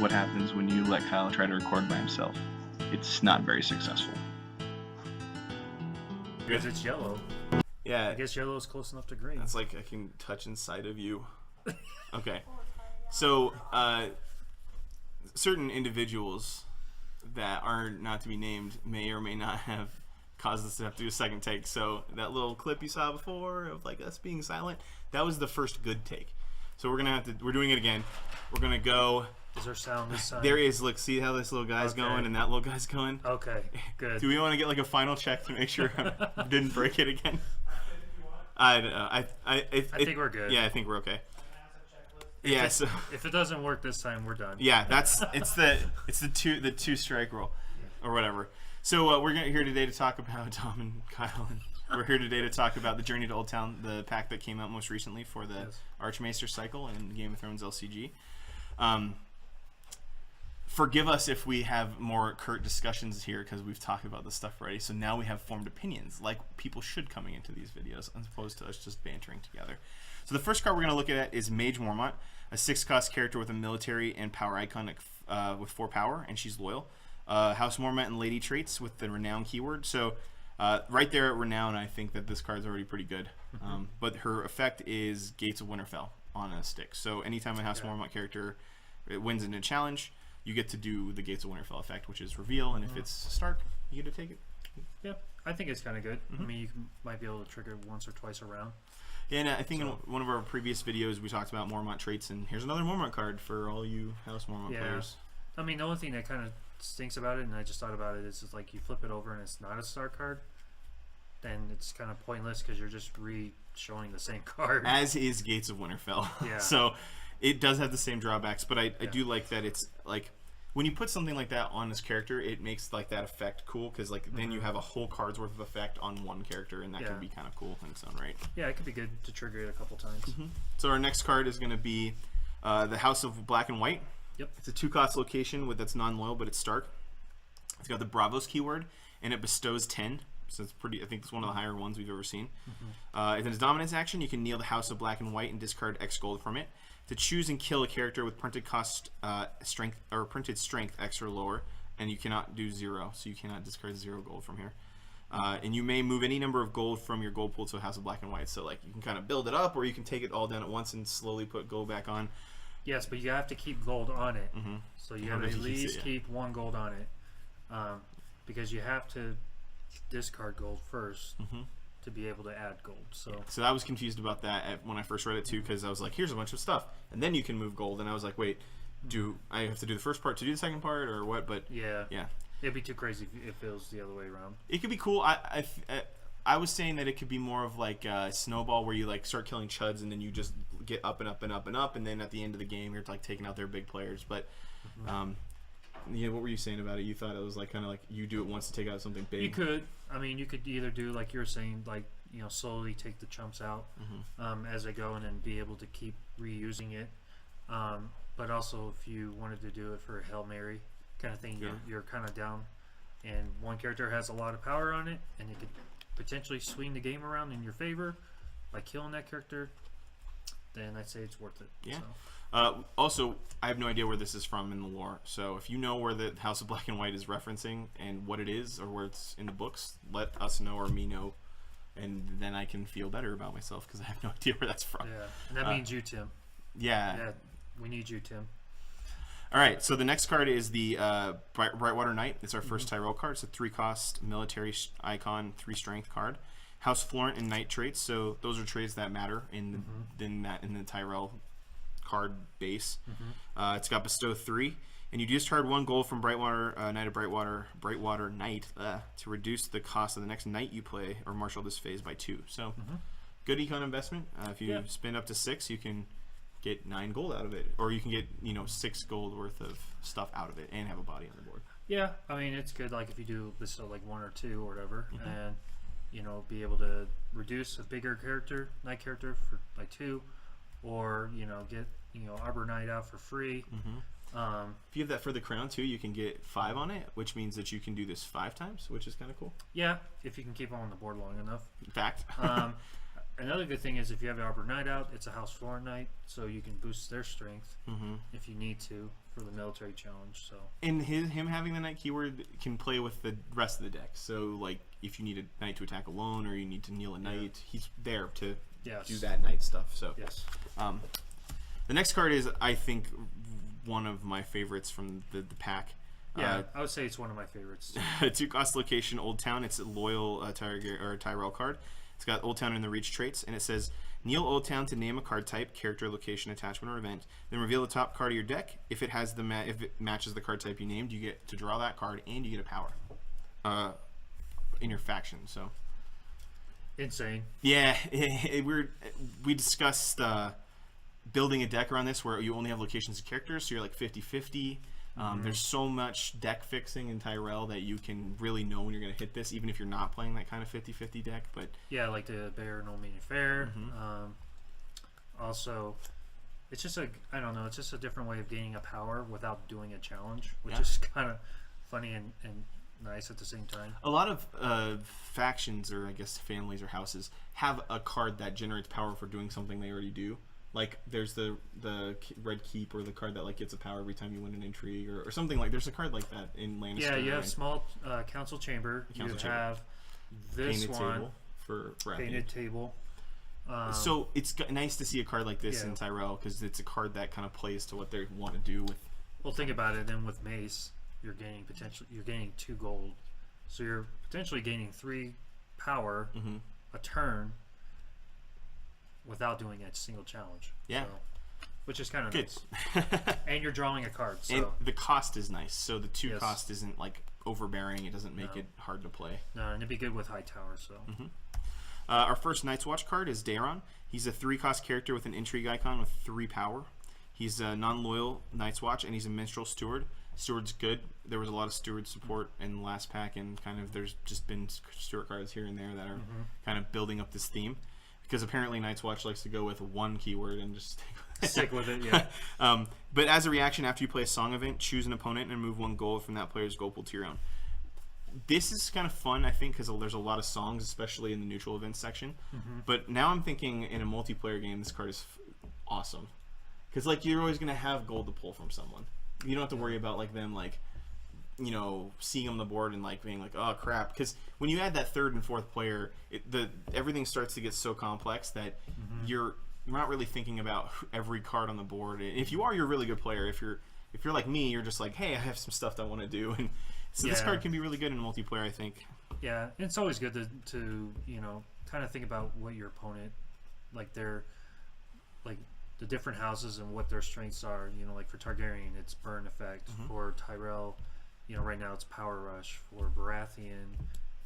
what happens when you let Kyle try to record by himself. It's not very successful. Because it's yellow. Yeah. I guess yellow is close enough to green. It's like I can touch inside of you. Okay. So, certain individuals that are not to be named may or may not have caused us to have to do a second take. So that little clip you saw before of like us being silent, that was the first good take. So we're doing it again. We're gonna go. Is there sound this time? There is. Look, see how this little guy's going and that little guy's going. Okay, good. Do we want to get like a final check to make sure I didn't break it again? I think we're good. Yeah, I think we're okay. Yeah, so if it doesn't work this time, we're done. yeah, it's the two strike rule, or whatever. So we're here today to talk about Tom and Kyle, and we're here today to talk about the Journey to Oldtown, the pack that came out most recently for the Archmaester cycle and Game of Thrones LCG. Forgive us if we have more curt discussions here because we've talked about this stuff already. So now we have formed opinions, like people should coming into these videos, as opposed to us just bantering together. So the first card we're going to look at is Mage Mormont, a 6-cost character with a military and power icon with 4 power, and she's loyal. House Mormont and Lady traits with the Renown keyword. So right there at Renown, I think that this card's already pretty good. But her effect is Gates of Winterfell on a stick. So anytime a House Mormont character wins in a challenge, you get to do the Gates of Winterfell effect, which is reveal, and if it's Stark, you get to take it. Yeah, I think it's kind of good. I mean, you might be able to trigger it once or twice around. Yeah, and I think in one of our previous videos we talked about Mormont traits, and here's another Mormont card for all you House Mormont players. I mean, the only thing that kind of stinks about it, and I just thought about it, is just like you flip it over and it's not a star card, then it's kind of pointless because you're just re-showing the same card. As is Gates of Winterfell. Yeah. So it does have the same drawbacks, but I do like that it's like when you put something like that on this character, it makes like that effect cool because like then you have a whole card's worth of effect on one character, and that can be kind of cool in its own right. Yeah, it could be good to trigger it a couple times. So our next card is going to be the House of Black and White. Yep. It's a 2-cost location that's non-loyal, but it's Stark. It's got the Bravos keyword, and it bestows 10. So it's pretty. I think it's one of the higher ones we've ever seen. In its dominance action, you can kneel the House of Black and White and discard X gold from it to choose and kill a character with printed cost strength or printed strength X or lower, and you cannot do 0, so you cannot discard 0 gold from here. And you may move any number of gold from your gold pool to a House of Black and White. So like you can kind of build it up, or you can take it all down at once and slowly put gold back on. Yes, but you have to keep gold on it. So you have to at least keep 1 gold on it, because you have to discard gold first to be able to add gold. So I was confused about that when I first read it too, because I was like, here's a bunch of stuff, and then you can move gold, and I was like, wait, do I have to do the first part to do the second part, or what? But yeah, it'd be too crazy if it was the other way around. It could be cool. I was saying that it could be more of like a snowball where you like start killing chuds and then you just get up and up and up and up, and then at the end of the game you're like taking out their big players. But what were you saying about it? You thought it was like kind of like you do it once to take out something big. You could. I mean, you could either do like you were saying, like slowly take the chumps out as they go, and then be able to keep reusing it. But also, if you wanted to do it for a Hail Mary kind of thing, you're kind of down, and one character has a lot of power on it, and it could potentially swing the game around in your favor by killing that character, then I'd say it's worth it. Yeah. So. Also, I have no idea where this is from in the lore, so if you know where the House of Black and White is referencing and what it is or where it's in the books, let us know or me know, and then I can feel better about myself because I have no idea where that's from. Yeah, and that means you, Tim. Yeah, we need you, Tim. All right, so the next card is the Brightwater Knight. It's our first Tyrell card. It's a 3-cost military icon, 3-strength card. House Florent and Knight traits. So those are traits that matter in the Tyrell card base. It's got bestow 3, and you discard 1 gold from Brightwater Knight of Brightwater Knight to reduce the cost of the next knight you play or marshal this phase by 2. So good econ investment. If you spend up to 6, you can get 9 gold out of it, or you can get 6 gold worth of stuff out of it and have a body on the board. Yeah, I mean it's good. Like if you do this like 1 or 2 or whatever, and be able to reduce a bigger character, knight character for like 2, or get Arbor Knight out for free. If you have that for the crown too, you can get 5 on it, which means that you can do this 5 times, which is kind of cool. Yeah, if you can keep them on the board long enough. Fact. Another good thing is if you have the Arbor Knight out, it's a House Floor Knight, so you can boost their strength if you need to for the military challenge. So and him having the Knight keyword can play with the rest of the deck. So like if you need a Knight to attack alone or you need to kneel a Knight, he's there to do that Knight stuff. So yes. The next card is, I think, one of my favorites from the pack. Yeah, I would say it's one of my favorites. 2-cost location, Old Town. It's a loyal Tyrell card. It's got Old Town in the reach traits, and it says, kneel Old Town to name a card type, character, location, attachment, or event. Then reveal the top card of your deck. If it has if it matches the card type you named, you get to draw that card, and you get a power in your faction. So insane. Yeah, we discussed building a deck around this where you only have locations and characters, so you're like 50-50. There's so much deck fixing in Tyrell that you can really know when you're going to hit this, even if you're not playing that kind of 50-50 deck. But yeah, like the Bear No Meaning Fair. Also, it's just I don't know, it's just a different way of gaining a power without doing a challenge, which is kind of funny and nice at the same time. A lot of factions, or I guess families or houses, have a card that generates power for doing something they already do. Like there's the Red Keep, or the card that like gets a power every time you win an intrigue, or something like. There's a card like that in Lannister. Yeah, you have small council chamber. You have this painted one table for painted table. So it's nice to see a card like this in Tyrell, because it's a card that kind of plays to what they want to do with. Well, think about it. Then with Mace, you're gaining 2 gold, so you're potentially gaining 3 power a turn without doing a single challenge. Yeah. So, which is kind of good. Nice. And you're drawing a card. So. And the cost is nice. So the 2 cost isn't like overbearing. It doesn't make it hard to play. No, and it'd be good with high tower. So. Our first Night's Watch card is Darren. He's a 3-cost character with an intrigue icon with 3 power. He's a non-loyal Night's Watch, and he's a minstrel steward. Steward's good. There was a lot of steward support in the last pack, and kind of there's just been steward cards here and there that are kind of building up this theme. Because apparently Night's Watch likes to go with one keyword and just stick with it. Yeah. But as a reaction, after you play a song event, choose an opponent and move 1 gold from that player's gold pool to your own. This is kind of fun, I think, because there's a lot of songs, especially in the neutral events section. But now I'm thinking in a multiplayer game, this card is awesome. Because like you're always going to have gold to pull from someone. You don't have to worry about like them like, you know, seeing on the board and like being like, oh crap. Because when you add that 3rd and 4th player, everything starts to get so complex that you're not really thinking about every card on the board. And if you are, you're a really good player. If you're like me, you're just like, hey, I have some stuff that I want to do. And so this card can be really good in multiplayer, I think. Yeah, it's always good to you know, kind of think about what your opponent, like their, like the different houses and what their strengths are. You know, like for Targaryen, it's burn effect. For Tyrell, you know, right now it's power rush. For Baratheon,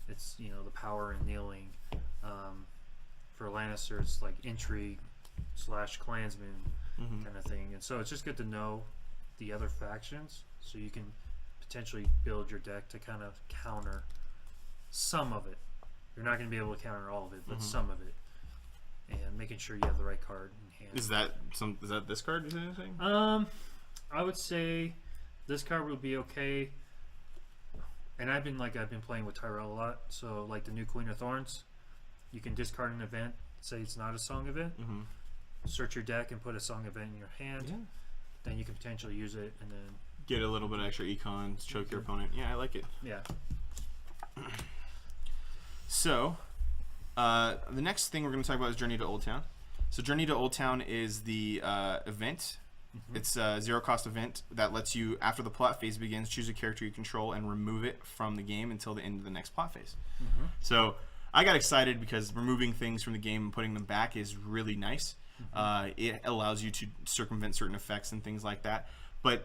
it's, you know, the power and kneeling. For Lannister, it's like intrigue / clansman kind of thing. And so it's just good to know the other factions, so you can potentially build your deck to kind of counter some of it. You're not going to be able to counter all of it, but some of it, and making sure you have the right card in hand. Is that this card? Is anything? I would say this card would be okay. And I've been playing with Tyrell a lot, so like the new Queen of Thorns, you can discard an event, say it's not a song event, search your deck and put a song event in your hand, then you can potentially use it and then get a little bit of extra econ, choke your opponent. Yeah, I like it. Yeah. So, the next thing we're going to talk about is Journey to Old Town. So Journey to Old Town is the event. It's a 0-cost event that lets you, after the plot phase begins, choose a character you control and remove it from the game until the end of the next plot phase. So I got excited because removing things from the game and putting them back is really nice. It allows you to circumvent certain effects and things like that. But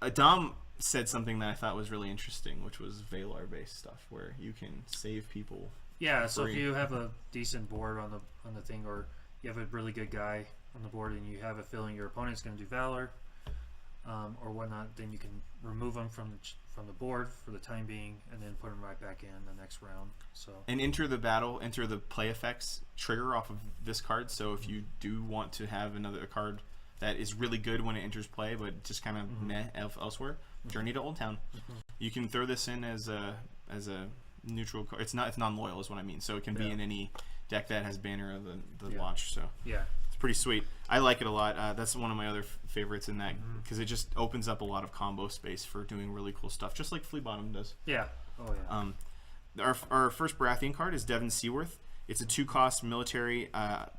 Adam said something that I thought was really interesting, which was Valar-based stuff, where you can save people. Yeah, so if you have a decent board on the thing, or you have a really good guy on the board and you have a feeling your opponent's going to do Valor or whatnot, then you can remove them from the board for the time being and then put them right back in the next round. So and enter the play effects trigger off of this card. So if you do want to have a card that is really good when it enters play, but just kind of meh elsewhere, Journey to Old Town. You can throw this in as a neutral card. It's non-loyal is what I mean. So it can be Yeah. in any deck that has Banner of the Yeah. Watch. So Yeah. it's pretty sweet. I like it a lot. That's one of my other favorites in that because it just opens up a lot of combo space for doing really cool stuff, just like Flea Bottom does. Yeah. Oh yeah. Our first Baratheon card is Devon Seaworth. It's a 2-cost military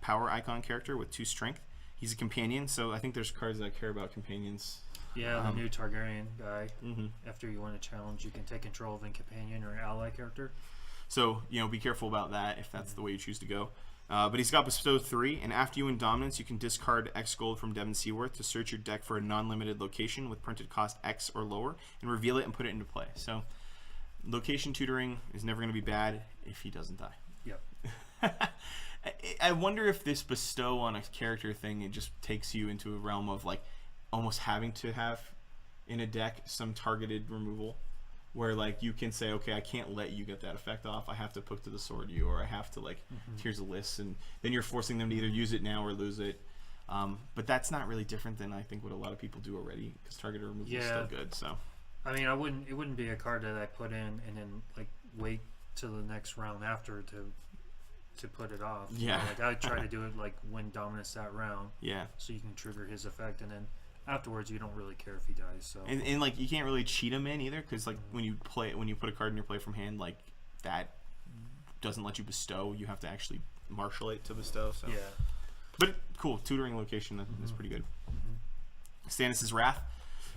power icon character with 2 strength. He's a companion, so I think there's cards that care about companions. Yeah, the new Targaryen guy. Mm-hmm. After you win a challenge, you can take control of a companion or ally character. So, be careful about that if that's the way you choose to go. But he's got Bestow 3, and after you win Dominance, you can discard X gold from Devon Seaworth to search your deck for a non-limited location with printed cost X or lower, and reveal it and put it into play. So, location tutoring is never going to be bad if he doesn't die. Yep. I wonder if this bestow on a character thing, it just takes you into a realm of like almost having to have in a deck some targeted removal where like you can say, okay, I can't let you get that effect off. I have to put to the sword you, or I have to like, here's a list, and then you're forcing them to either use it now or lose it. But that's not really different than I think what a lot of people do already, because targeted removal is still good. So I mean, it wouldn't be a card that I put in and then like wait till the next round after to put it off. Yeah. Like I would try to do it like when Dominus that round. Yeah. So you can trigger his effect, and then afterwards you don't really care if he dies. So and like you can't really cheat him in either, because like when you put a card in your play from hand, like that doesn't let you bestow. You have to actually marshal it to bestow. So yeah. But cool, tutoring location is pretty good. Stannis' Wrath.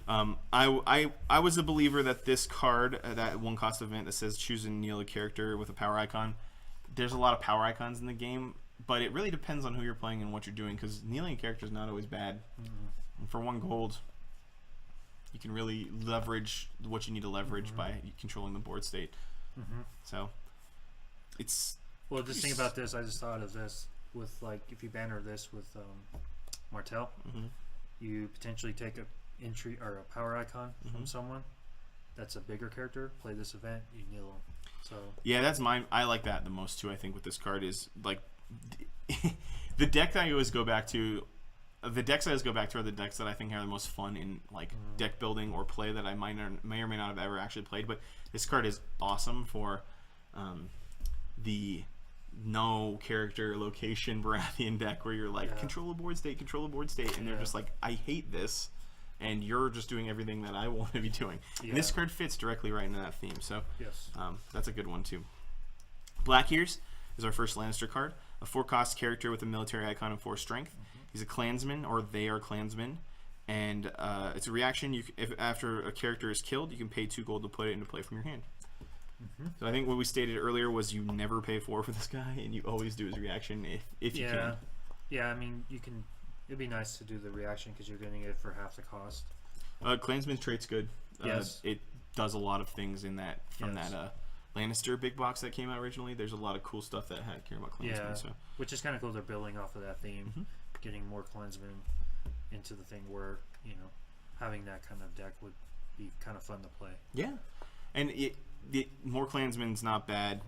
I was a believer that this card, that 1-cost event that says choose and kneel a character with a power icon. There's a lot of power icons in the game, but it really depends on who you're playing and what you're doing, because kneeling a character is not always bad. And for 1 gold, you can really leverage what you need to leverage by controlling the board state. So it's well, just think about this. I just thought of this with like if you banner this with Martell, you potentially take a entry or a power icon from someone that's a bigger character. Play this event, you kneel them. So yeah, that's mine. I like that the most too. I think with this card is like the deck that I always go back to. The decks I always go back to are the decks that I think are the most fun in like deck building or play that I may or may not have ever actually played. But this card is awesome for the no character location Baratheon deck where you're like control a board state, and they're just like, I hate this, and you're just doing everything that I want to be doing. And this card fits directly right into that theme, so that's a good one too. Black Ears is our first Lannister card, a 4-cost character with a military icon and 4 strength. He's a clansman, or they are clansmen, and it's a reaction. If after a character is killed, you can pay 2 gold to put it into play from your hand. So I think what we stated earlier was you never pay 4 for this guy, and you always do his reaction if you can. Yeah, I mean, you can. It'd be nice to do the reaction because you're getting it for half the cost. Clansman's trait's good. Yes. It does a lot of things in that from that Lannister big box that came out originally. There's a lot of cool stuff that had care about Clansmen. Yeah, so. which is kind of cool. They're building off of that theme, getting more Clansmen into the thing where, having that kind of deck would be kind of fun to play. Yeah. And more Clansmen's not bad.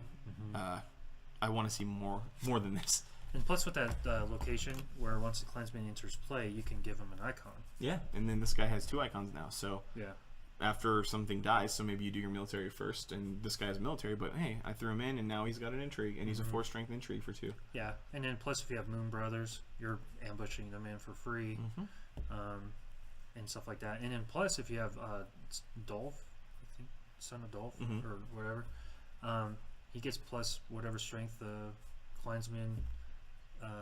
I want to see more than this. And plus with that location where once the Clansman enters play, you can give him an icon. Yeah, and then this guy has 2 icons now. So yeah, after something dies, so maybe you do your military first, and this guy has military, but hey, I threw him in, and now he's got an intrigue, and he's a 4 strength intrigue for 2. Yeah, and then plus if you have Moon Brothers, you're ambushing them in for free, and stuff like that. And then plus if you have Dolph, I think Son of Dolph or whatever, he gets plus whatever strength the Clansman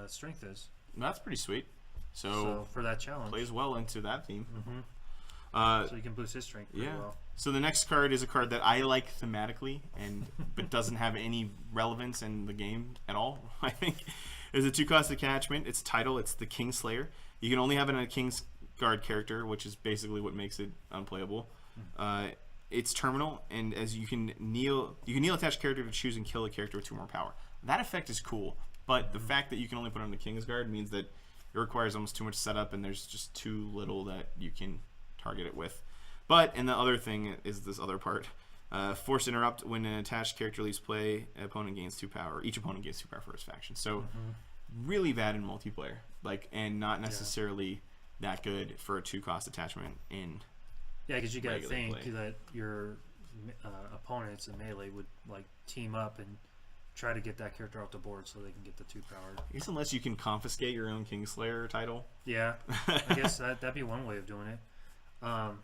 strength is. That's pretty sweet. So for that challenge, plays well into that theme. So you can boost his strength pretty well. So the next card is a card that I like thematically, but doesn't have any relevance in the game at all. I think is a 2-cost attachment. Its title, it's the Kingslayer. You can only have it on a Kingsguard character, which is basically what makes it unplayable. It's terminal, and as you can kneel attach character to choose and kill a character with 2 more power. That effect is cool, but the fact that you can only put it on the Kingsguard means that it requires almost too much setup, and there's just too little that you can target it with. And the other thing is this other part. Force interrupt. When an attached character leaves play, opponent gains 2 power. Each opponent gains 2 power for his faction. So really bad in multiplayer, and not necessarily that good for a 2-cost attachment in. Yeah, because you got to think play. that your opponents in melee would like team up and try to get that character off the board so they can get the 2 power. I guess unless you can confiscate your own Kingslayer title. Yeah, I guess that'd be one way of doing it. I'm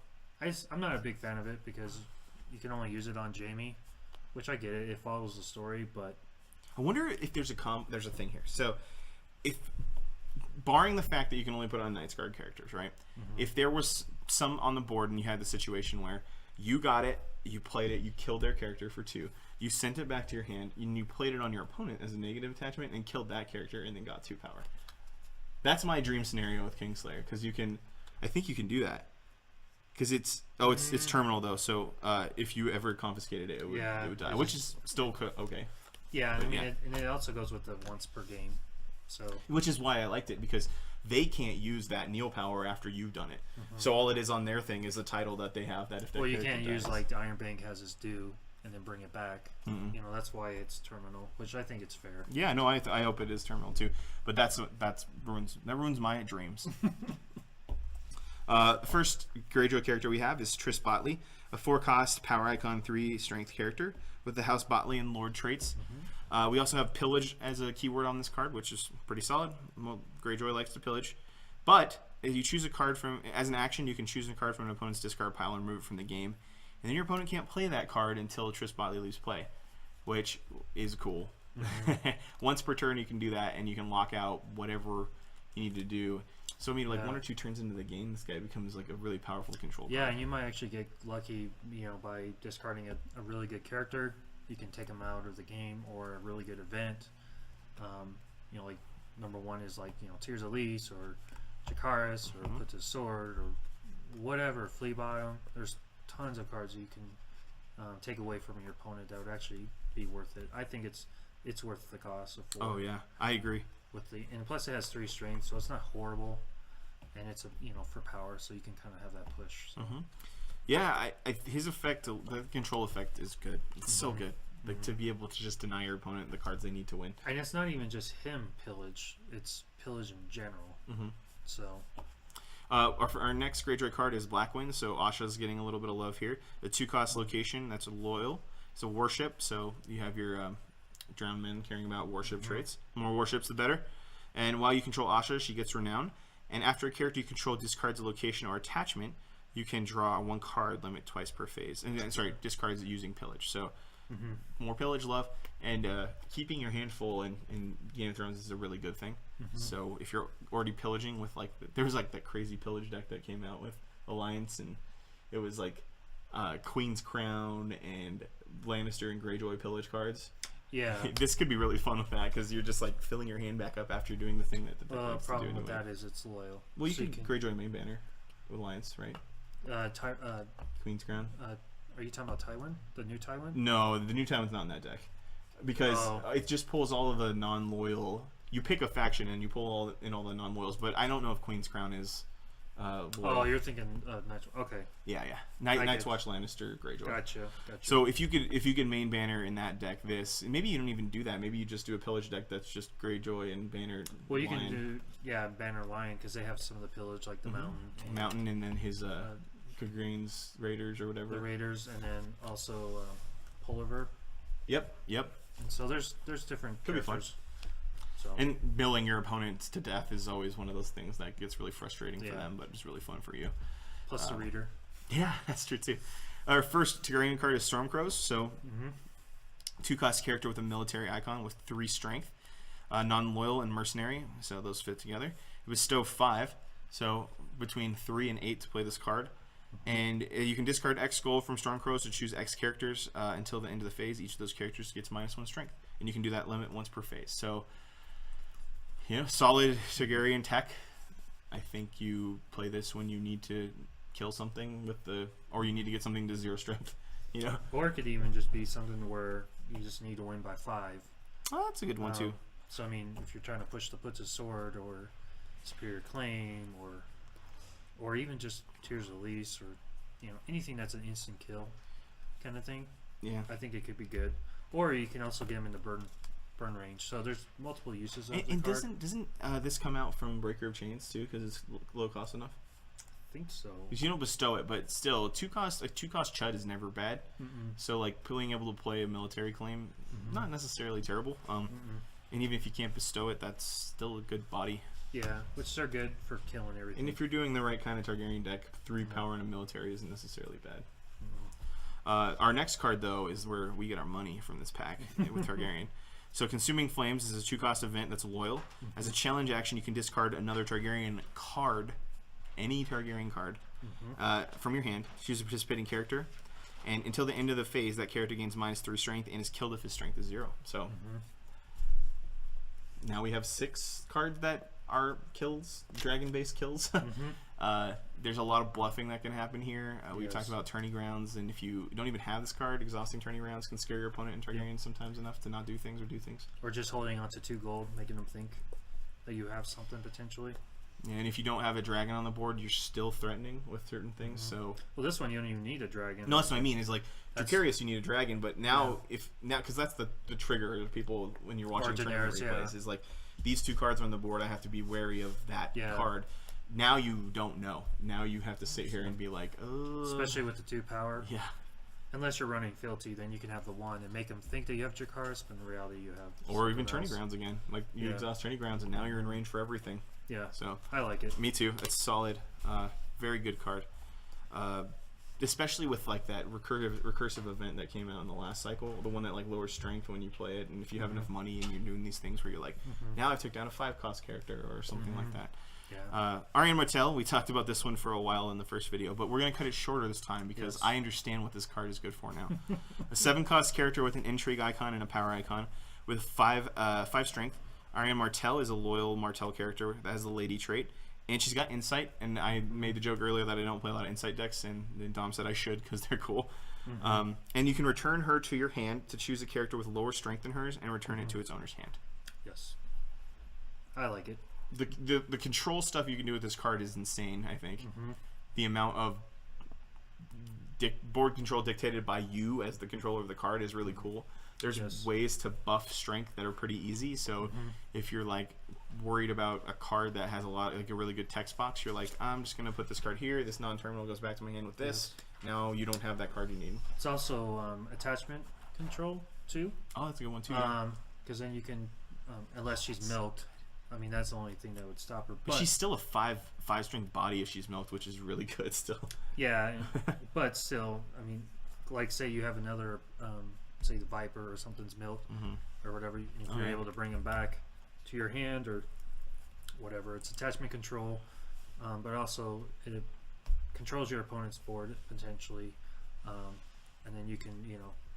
not a big fan of it because you can only use it on Jaime, which I get it. It follows the story, but I wonder if there's a thing here. So, if barring the fact that you can only put on Knight's Guard characters, right? If there was some on the board and you had the situation where you got it, you played it, you killed their character for 2, you sent it back to your hand, and you played it on your opponent as a negative attachment and killed that character and then got 2 power. That's my dream scenario with Kingslayer, because I think you can do that. Because it's terminal though, so if you ever confiscated it, it would die, which is still okay. Yeah, But I mean, it also goes with the once per game, so which is why I liked it, because they can't use that kneel power after you've done it. So all it is on their thing is a title that they have that if they you can't use like the Iron Bank has its due and then bring it back. You know, that's why it's terminal, which I think it's fair. Yeah, no, I hope it is terminal too, but that ruins my dreams. The first Greyjoy character we have is Triss Botley, a 4-cost power icon 3 strength character with the House Botley and Lord traits. We also have pillage as a keyword on this card, which is pretty solid. Well, Greyjoy likes to pillage, but if you choose a card as an action, you can choose a card from an opponent's discard pile and remove it from the game, and then your opponent can't play that card until Triss Botley leaves play, which is cool. Once per turn, you can do that, and you can lock out whatever you need to do. So I mean, like 1 or 2 turns into the game, this guy becomes like a really powerful control card. Yeah, and you might actually get lucky, you know, by discarding a really good character. You can take him out of the game, or a really good event. You know, like number 1 is like, you know, Tears Elise or Jakaris or Put to Sword or whatever, Flea Bottom. There's tons of cards you can take away from your opponent that would actually be worth it. I think it's worth the cost of 4. Oh yeah, I agree. And plus it has 3 strength, so it's not horrible, and it's for power, so you can kind of have that push. So. Yeah, his effect, the control effect, is good. It's so good, like to be able to just deny your opponent the cards they need to win. And it's not even just him pillage; it's pillage in general. So. Our next Greyjoy card is Blackwing, so Asha's getting a little bit of love here. The 2-cost location, that's a loyal. It's a warship, so you have your drowned men caring about warship traits. The more warships, the better. And while you control Asha, she gets renown. And after a character you control discards a location or attachment, you can draw 1 card limit twice per phase. And sorry, discards using pillage. So more pillage love, and keeping your hand full in Game of Thrones is a really good thing. So if you're already pillaging with there was like that crazy pillage deck that came out with Alliance, and it was like Queen's Crown and Lannister and Greyjoy pillage cards. Yeah. This could be really fun with that, because you're just like filling your hand back up after doing the thing that the deck likes to do. The problem anyway. with that is it's loyal. Well, you can Greyjoy main banner with Alliance, right? Queen's Crown. Are you talking about Tywin? The new Tywin? No, the new Tywin's not in that deck, because it just pulls all of the non-loyal. You pick a faction and you pull all the non-loyals, but I don't know if Queen's Crown is. Oh, you're thinking Night's Watch. Okay. Yeah. Night's Watch, Lannister, Greyjoy. Gotcha. So if you could main banner in that deck, maybe you don't even do that. Maybe you just do a pillage deck that's just Greyjoy and banner. Well, you Lion. can do banner Lion, because they have some of the pillage, like the Mountain, and then his Green's Raiders or whatever. The Raiders, and then also Pulliver. Yep. And so there's different. Could be fun. So. And milling your opponents to death is always one of those things that gets really frustrating for them, but it's really fun for you. Plus the reader. Yeah, that's true too. Our first Targaryen card is Stormcrows, so 2-cost character with a military icon with 3 strength, non-loyal and mercenary, so those fit together. It bestow 5, so between 3 and 8 to play this card. And you can discard X gold from Stormcrows to choose X characters until the end of the phase. Each of those characters gets -1 strength, and you can do that limit once per phase. So, solid Targaryen tech. I think you play this when you need to kill something or you need to get something to 0 strength. Or it could even just be something where you just need to win by 5. Oh, that's a good one too. So I mean, if you're trying to push the Puts of Sword or Superior Claim or even just Tears Elise, or anything that's an instant kill kind of thing. Yeah, I think it could be good. Or you can also get them in the burn range. So there's multiple uses of the card. Doesn't this come out from Breaker of Chains too, because it's low cost enough? think so. Because you don't bestow it, but still, a 2-cost Chud is never bad. So like being able to play a military claim, not necessarily terrible. And even if you can't bestow it, that's still a good body. Yeah, which are good for killing everything. And if you're doing the right kind of Targaryen deck, 3 power in a military isn't necessarily bad. Our next card, though, is where we get our money from this pack with Targaryen. So Consuming Flames is a 2-cost event that's loyal. As a challenge action, you can discard another Targaryen card, any Targaryen card, from your hand. Choose a participating character. And until the end of the phase, that character gains -3 strength and is killed if his strength is 0. So now we have 6 cards that are kills, dragon-based kills. There's a lot of bluffing that can happen here. We talked about tourney grounds, and if you don't even have this card, exhausting tourney grounds can scare your opponent in Targaryen sometimes enough to not do things or do things. Or just holding on to 2 gold, making them think that you have something potentially. Yeah, and if you don't have a dragon on the board, you're still threatening with certain things. So well, this one you don't even need a dragon. no, that's what I mean. Is like Dracarius, you need a dragon, but now because that's the trigger of people when you're watching tournament replays is like these 2 cards are on the board. I have to be wary of that card. Now you don't know. Now you have to sit here and be like, oh. Especially with the 2 power. Yeah. Unless you're running Fealty, then you can have the 1 and make them think that you have Dracarius, but in reality you have. Or even tourney grounds again. Like you exhaust tourney grounds, and now you're in range for everything. Yeah. So I like it. Me too. It's solid. Very good card. Especially with like that recursive event that came out in the last cycle, the one that like lowers strength when you play it, and if you have enough money and you're doing these things where you're like, now I took down a 5-cost character or something like that. Yeah. Arion Martell, we talked about this one for a while in the first video, but we're going to cut it shorter this time because I understand what this card is good for now. A 7-cost character with an intrigue icon and a power icon with 5 strength. Arion Martell is a loyal Martell character that has the lady trait, and she's got insight, and I made the joke earlier that I don't play a lot of insight decks, and then Dom said I should because they're cool. And you can return her to your hand to choose a character with lower strength than hers and return it to its owner's hand. Yes. I like it. The control stuff you can do with this card is insane, I think. The amount of board control dictated by you as the controller of the card is really cool. There's ways to buff strength that are pretty easy, so if you're like worried about a card that has a really good text box, you're like, I'm just gonna put this card here, this non-terminal goes back to my hand with this. Now you don't have that card you need. It's also attachment control too. Oh, that's a good one too. Because then you can, unless she's milked, I mean that's the only thing that would stop her. But she's still a 5-strength body if she's milked, which is really good still. Yeah, but still, I mean, like say you have another, say the Viper or something's milked or whatever, if you're able to bring them back to your hand or whatever, it's attachment control, but also it controls your opponent's board potentially, and then you can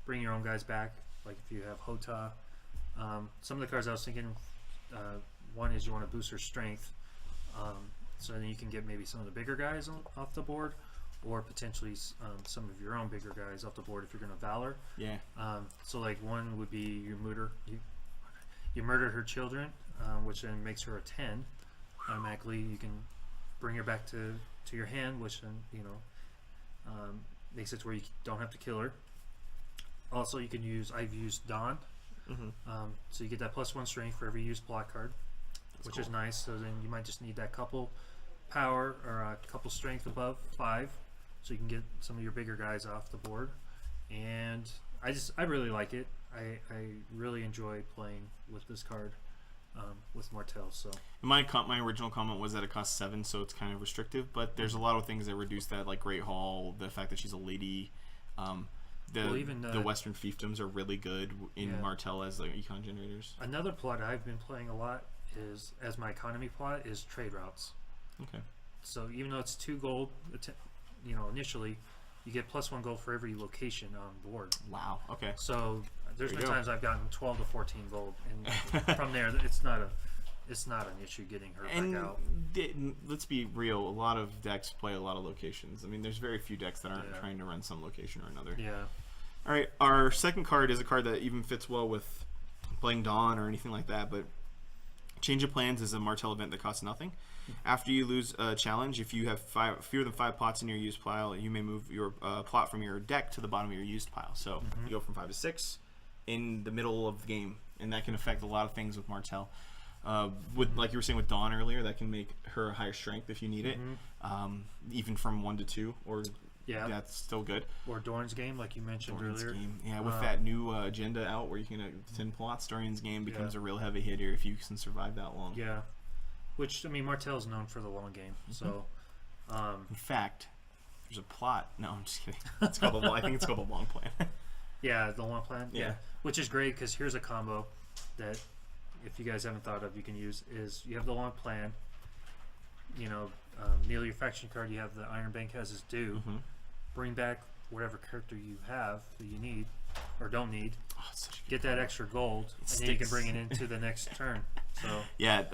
bring your own guys back. Like if you have Hota, some of the cards I was thinking, one is you want to boost her strength, so then you can get maybe some of the bigger guys off the board, or potentially some of your own bigger guys off the board if you're going to Valor. Yeah. So like one would be you murdered her children, which then makes her a 10. Automatically you can bring her back to your hand, which then makes it to where you don't have to kill her. Also you can I've used Dawn, so you get that +1 strength for every used block card, which is nice. So then you might just need that couple power or a couple strength above 5, so you can get some of your bigger guys off the board. And I really like it. I really enjoy playing with this card with Martell. So my original comment was that it costs 7, so it's kind of restrictive. But there's a lot of things that reduce that, like Great Hall, the fact that she's a lady. The Western fiefdoms are really good in Martell as like econ generators. Another plot I've been playing a lot is as my economy plot is trade routes. Okay. So even though it's 2 gold, initially, you get +1 gold for every location on board. Wow. Okay. So there's been times I've gotten 12 to 14 gold, and from there, it's not an issue getting her back out. Let's be real. A lot of decks play a lot of locations. I mean, there's very few decks that aren't trying to run some location or another. Yeah. All right. Our second card is a card that even fits well with playing Dawn or anything like that, but Change of Plans is a Martell event that costs nothing. After you lose a challenge, if you have fewer than 5 plots in your used pile, you may move your plot from your deck to the bottom of your used pile. So you go from 5 to 6 in the middle of the game, and that can affect a lot of things with Martell. With like you were saying with Dawn earlier, that can make her a higher strength if you need it, even from 1 to 2, or that's still good. Or Dorne's game, like you mentioned earlier. Game. Yeah, with that new agenda out where you can 10 plots, Dorian's game becomes a real heavy hitter if you can survive that long. Yeah, which I mean, Martell's known for the long game, so. In fact, there's a plot. No, I'm just kidding. It's called I think it's called the long plan. Yeah, the long plan. Yeah. Which is great because here's a combo that, if you guys haven't thought of, you can use. Is you have the long plan. You know, kneel your faction card. You have the Iron Bank has its due. Bring back whatever character you have that you need or don't need. Oh, it's such a good Get that extra gold, and then you can bring it into the next turn. So yeah.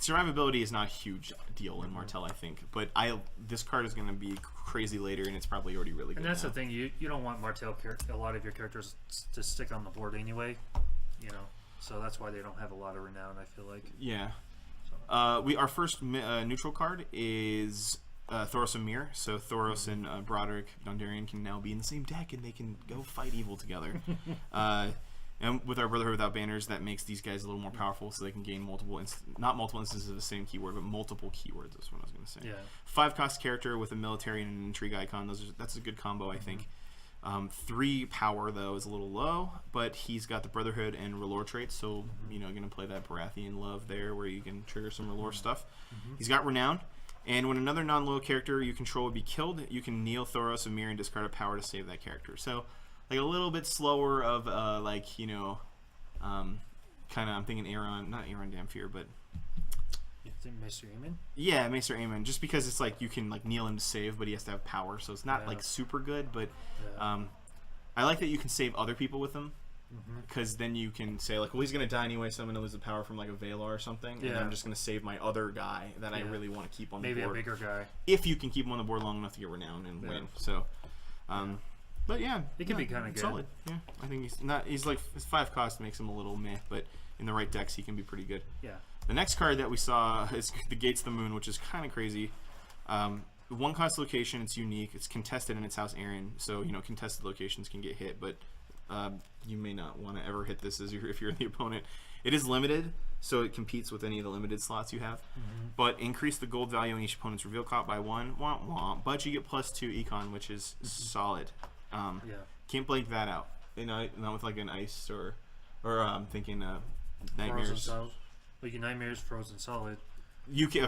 Survivability is not a huge deal in Martell, I think, but this card is going to be crazy later, and it's probably already really good. And that's now. the thing, you don't want Martell a lot of your characters to stick on the board anyway, you know. So that's why they don't have a lot of renown, I feel like. Yeah. So. Our first neutral card is Thors Samir. So Thoros and Broderick Dondarrion can now be in the same deck, and they can go fight evil together. And with our Brotherhood Without Banners, that makes these guys a little more powerful, so they can gain not multiple instances of the same keyword, but multiple keywords. That's what I was going to say. Yeah. 5-cost character with a military and an intrigue icon. That's a good combo, I think. 3 power, though, is a little low, but he's got the Brotherhood and R'hllor traits, so going to play that Baratheon love there, where you can trigger some R'hllor stuff. He's got Renown, and when another non-loyal character you control would be killed, you can kneel Thors Samir and discard a power to save that character. So. Like a little bit slower of kind of I'm thinking Arion, not Arion Damphir, but you think Maester Aemon? Yeah, Maester Aemon. Just because it's like you can like kneel him to save, but he has to have power, so it's not like super good. But I like that you can save other people with him, because then you can say like, well, he's gonna die anyway, so I'm gonna lose the power from like a Valar or something, and I'm just gonna save my other guy that I really want to keep on the board. Maybe a bigger guy. If you can keep him on the board long enough to get renown and win. So. But yeah, it can be kind of good. Solid. Yeah, I think he's like his 5 cost makes him a little meh, but in the right decks he can be pretty good. Yeah. The next card that we saw is the Gates of the Moon, which is kind of crazy. 1 cost location, it's unique, it's contested in its house Arion, so contested locations can get hit, but you may not want to ever hit this if you're the opponent. It is limited, so it competes with any of the limited slots you have. But increase the gold value in each opponent's reveal cop by 1. Womp womp. But you get +2 econ, which is solid. Can't blank that out. Not with like an ice or I'm thinking nightmares. Like nightmares, frozen solid.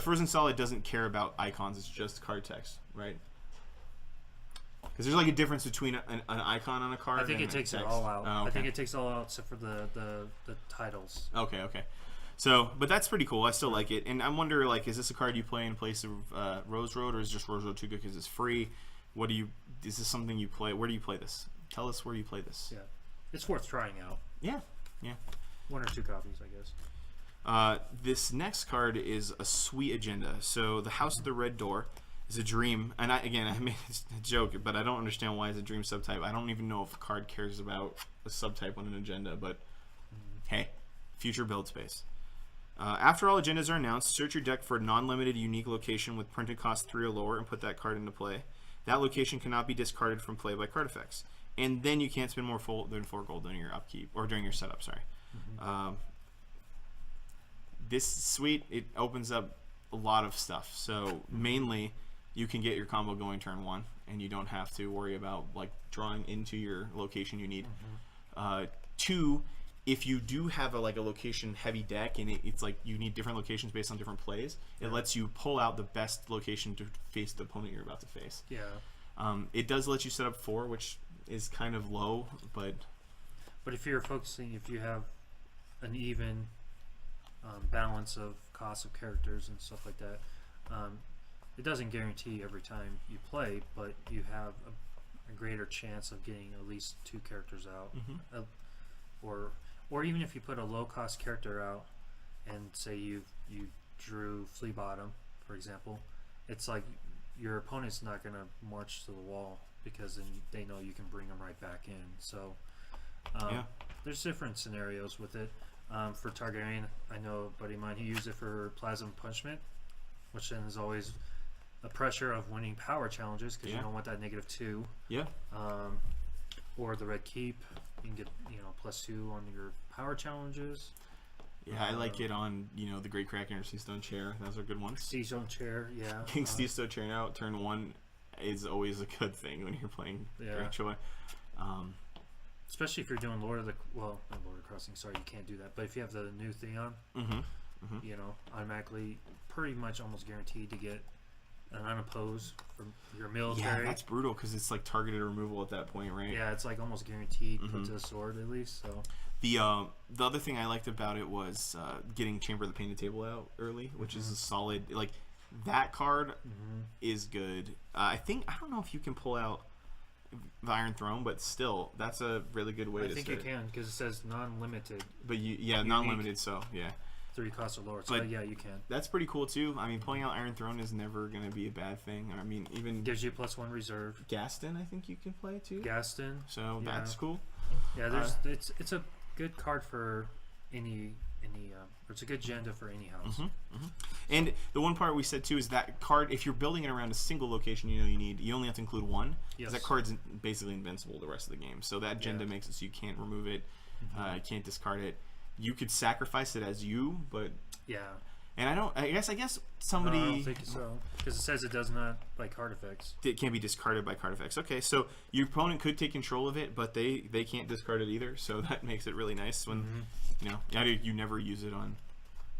Frozen solid doesn't care about icons. It's just card text, right? Because there's like a difference between an icon on a card. I think and it takes text. it all out. Oh, okay. I think it takes it all out except for the titles. Okay. So, but that's pretty cool. I still like it, and I wonder, like, is this a card you play in place of Rose Road, or is just Rose Road too good because it's free? Is this something you play? Where do you play this? Tell us where you play this. Yeah, it's worth trying out. Yeah. 1 or 2 copies, I guess. This next card is a sweet agenda. So the House of the Red Door is a dream, and I made a joke, but I don't understand why it's a dream subtype. I don't even know if a card cares about a subtype on an agenda, but hey, future build space. After all agendas are announced, search your deck for a non-limited unique location with printed cost 3 or lower and put that card into play. That location cannot be discarded from play by card effects. And then you can't spend more than 4 gold during your upkeep, or during your setup, sorry. This suite, it opens up a lot of stuff. So mainly, you can get your combo going turn 1, and you don't have to worry about like drawing into your location you need. 2, if you do have a location heavy deck and it's like you need different locations based on different plays, it lets you pull out the best location to face the opponent you're about to face. It does let you set up 4, which is kind of low, but if you're focusing, if you have an even balance of cost of characters and stuff like that, it doesn't guarantee every time you play, but you have a greater chance of getting at least 2 characters out. Or even if you put a low cost character out and say you drew Flea Bottom, for example, it's like your opponent's not going to march to the wall because then they know you can bring them right back in. So there's different scenarios with it. For Targaryen, I know a buddy of mine, he used it for Plasma Punishment, which then is always the pressure of winning power challenges because you don't want that -2. Or the Red Keep, you can get +2 on your power challenges. Yeah, I like it on, the Great Kraken or Sea Stone Chair. Those are good ones. Sea Stone Chair, yeah. King Sea Stone Chair now, turn 1 is always a good thing when you're playing Greyjoy. Especially if you're doing not Lord of the Crossing, sorry, you can't do that. But if you have the new Theon, automatically, pretty much almost guaranteed to get an unopposed from your military. Yeah, that's brutal because it's like targeted removal at that point, right? Yeah, it's like almost guaranteed put to the sword at least. So the other thing I liked about it was getting Chamber of the Painted Table out early, which is a solid that card is good. I don't know if you can pull out the Iron Throne, but still, that's a really good way to start. I think you can because it says non-limited. But non-limited, so yeah. 3 costs of lower, so yeah, you can. That's pretty cool too. I mean, pulling out Iron Throne is never going to be a bad thing. I mean, even gives you +1 reserve. Gaston, I think you can play too. Gaston, so that's cool. Yeah, it's a good card for any it's a good agenda for any house. And the one part we said too is that card, if you're building it around a single location, you only have to include 1. Yes. That card's basically invincible the rest of the game. So that agenda makes it so you can't remove it, can't discard it. You could sacrifice it as you, but and I guess somebody. No, I don't think so because it says it does not like card effects. It can't be discarded by card effects. Okay, so your opponent could take control of it, but they can't discard it either. So that makes it really nice when you never use it on.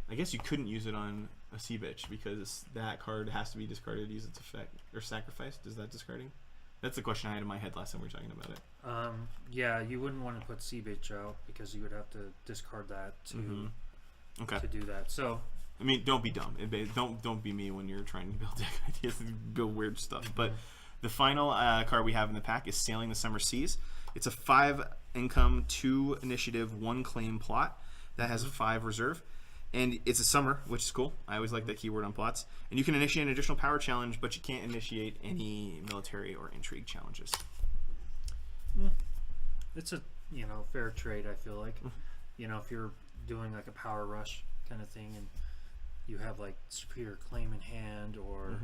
I guess you couldn't use it on a Sea Bitch because that card has to be discarded to use its effect or sacrificed. Is that discarding? That's the question I had in my head last time we were talking about it. Yeah, you wouldn't want to put Sea Bitch out because you would have to discard that to do that. So I mean, don't be dumb. Don't be me when you're trying to build deck ideas and build weird stuff. But the final card we have in the pack is Sailing the Summer Seas. It's a 5 income, 2 initiative, 1 claim plot that has a 5 reserve. And it's a summer, which is cool. I always like that keyword on plots. And you can initiate an additional power challenge, but you can't initiate any military or intrigue challenges. It's a fair trade, I feel like. If you're doing like a power rush kind of thing and you have like superior claim in hand or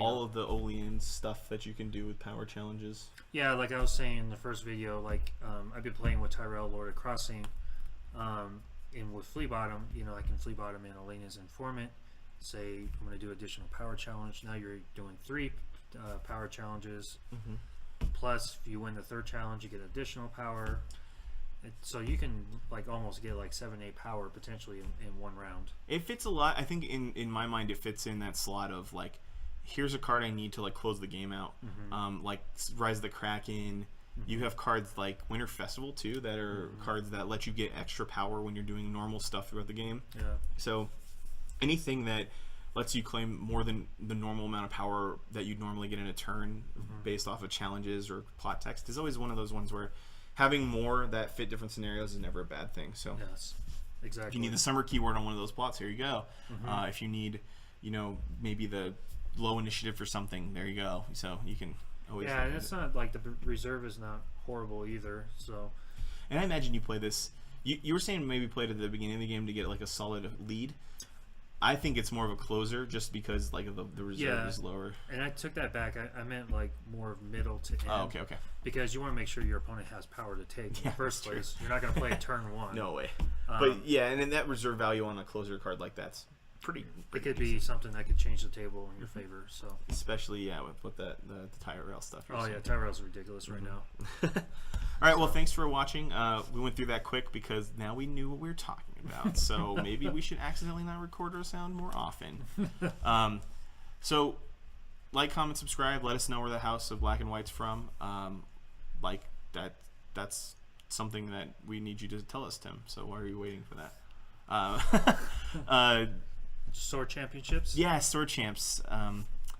all of the Olean stuff that you can do with power challenges. Yeah, like I was saying in the first video, like I've been playing with Tyrell, Lord of Crossing, and with Flea Bottom, I can Flea Bottom in Elena's Informant. Say I'm going to do additional power challenge. Now you're doing 3 power challenges. Plus, if you win the 3rd challenge, you get additional power. So you can like almost get like 7-8 power potentially in 1 round. It fits a lot. I think in my mind it fits in that slot of like, here's a card I need to like close the game out. Like Rise of the Kraken. You have cards like Winter Festival too that are cards that let you get extra power when you're doing normal stuff throughout the game. Yeah. So anything that lets you claim more than the normal amount of power that you'd normally get in a turn based off of challenges or plot text is always one of those ones where having more that fit different scenarios is never a bad thing. So yes, exactly. If you need the summer keyword on one of those plots, here you go. If you need, maybe the low initiative for something, there you go. So you can always. Yeah, and it's not like the reserve is not horrible either. So. And I imagine you play this. You were saying maybe played at the beginning of the game to get like a solid lead. I think it's more of a closer just because like the reserve is lower. And I took that back. I meant like more of middle to end. Oh, okay. Because you want to make sure your opponent has power to take in the first place. You're not going to play a turn 1. No way. But yeah, and then that reserve value on a closer card like that's pretty it could be something that could change the table in your favor. So especially with the Tyrell stuff. Oh yeah, Tyrell's ridiculous right now. All right, well, thanks for watching. We went through that quick because now we knew what we were talking about. So maybe we should accidentally not record our sound more often. So like, comment, subscribe. Let us know where the House of Black and White's from. That's something that we need you to tell us, Tim. So why are you waiting for that? Sword Championships? Yeah, Sword Champs.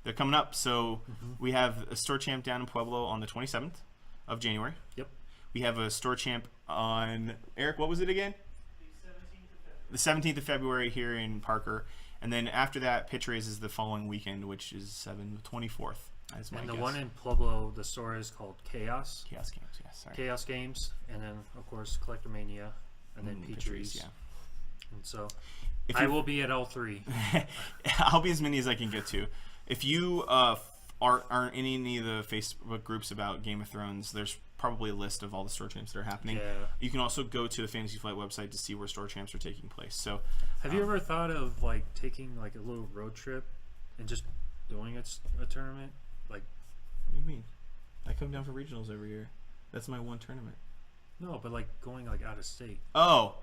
They're coming up. So we have a Sword Champ down in Pueblo on the 27th of January. Yep. We have a Store Champ on, Eric, what was it again? The 17th of February here in Parker. And then after that, pitch race is the following weekend, which is 24th. And the one in Pueblo, the store is called Chaos. Chaos Games, yes. Sorry. Chaos Games. And then, of course, Collectormania. And then Peaches. Yeah. And so I will be at all 3. I'll be as many as I can get to. If you aren't in any of the Facebook groups about Game of Thrones, there's probably a list of all the store champs that are happening. Yeah. You can also go to the Fantasy Flight website to see where store champs are taking place. So, have you ever thought of like taking like a little road trip and just doing a tournament? Like, what do you mean? I come down for regionals every year. That's my one tournament. no, but like going like out of state. Oh.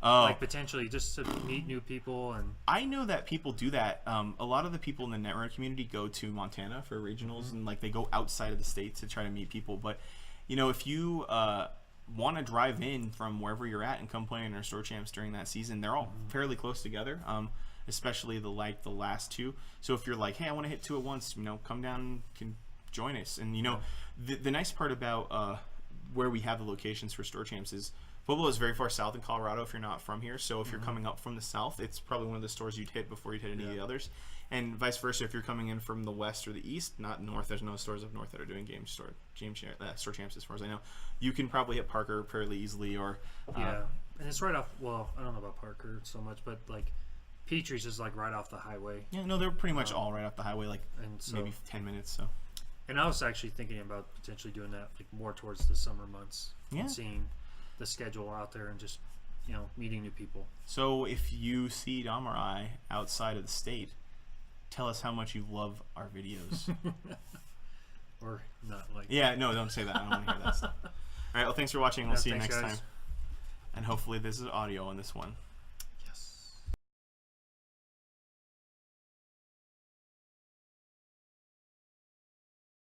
Like potentially just to meet new people. And I know that people do that. A lot of the people in the Netrunner community go to Montana for regionals, and like they go outside of the state to try to meet people. But you know, if you want to drive in from wherever you're at and come play in our store champs during that season, they're all fairly close together. Especially the last two. So if you're like, hey, I want to hit two at once, you know, come down and can join us. And you know, the nice part about where we have the locations for store champs is Pueblo is very far south in Colorado if you're not from here. So if you're coming up from the south, it's probably one of the stores you'd hit before you'd hit any of the others. And vice versa, if you're coming in from the west or the east, not north, there's no stores up north that are doing store champs as far as I know. You can probably hit Parker fairly easily, or and it's right off. Well, I don't know about Parker so much, but like Petrie's is like right off the highway. Yeah, no, they're pretty much all right off the highway, like and so, maybe 10 minutes. So. And I was actually thinking about potentially doing that like more towards the summer months. Yeah. And seeing the schedule out there and just, you know, meeting new people. So if you see Dom or I outside of the state, tell us how much you love our videos. Or not like. Yeah, no, don't say that. I don't want to hear that stuff. All right, well, thanks for watching. We'll see you next guys. time. And hopefully this is audio on this one.